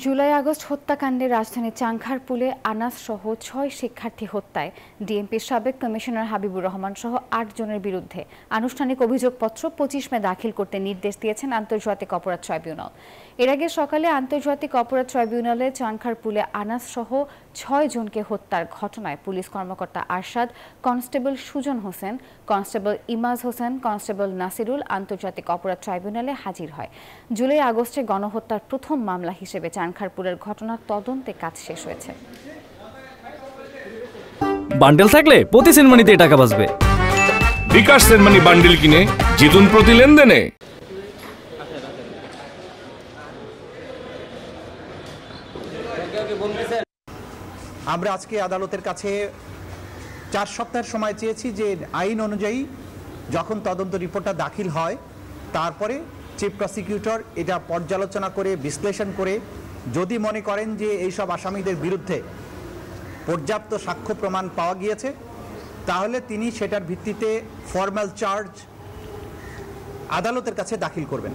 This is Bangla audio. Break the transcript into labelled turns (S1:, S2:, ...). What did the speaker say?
S1: জুলাই আগস্ট হত্যাকাণ্ডে রাজধানীর চাংখারপুলে আনাস সহ ৬ শিক্ষার্থী হত্যায় ডিএমপির সাবেক কমিশনার হাবিবুর রহমান সহ ৮ জনের বিরুদ্ধে আনুষ্ঠানিক অভিযোগপত্র ২৫ মে দাখিল করতে নির্দেশ দিয়েছেন আন্তর্জাতিক অপরাধ ট্রাইব্যুনাল। এর আগে সকালে আন্তর্জাতিক অপরাধ ট্রাইব্যুনালে চাংখারপুলে আনাস সহ ৬ জনকে হত্যার ঘটনায় পুলিশ কর্মকর্তা Arshad, constable Sujan Hossain, constable Imaj Hossain, constable Nasirul আন্তর্জাতিক অপরাধ ট্রাইব্যুনালে হাজির হয়। জুলাই আগস্টে গণহত্যার প্রথম মামলা হিসেবে চাংখারপুলের ঘটনার তদন্তে কাজ শেষ হয়েছে।
S2: বান্ডেল থাকলে প্রতি সেনমানিতে টাকা বাঁচবে।
S3: বিকাশ সেনমানি বান্ডেল কিনে জিতুন প্রতি লেনদেনে।
S4: আমরা আজকে আদালতের কাছে 4 সপ্তাহের সময় চেয়েছি যে আইন অনুযায়ী যখন তদন্ত রিপোর্টটা দাখিল হয় তারপরে চিফ প্রসিকিউটর এটা পর্যালোচনা করে বিশ্লেষণ করে যদি মনে করেন যে এইসব আসামিদের বিরুদ্ধে পর্যাপ্ত সাক্ষ্য প্রমাণ পাওয়া গিয়েছে তাহলে তিনি সেটার ভিত্তিতে ফর্মাল চার্জ আদালতের কাছে দাখিল করবেন।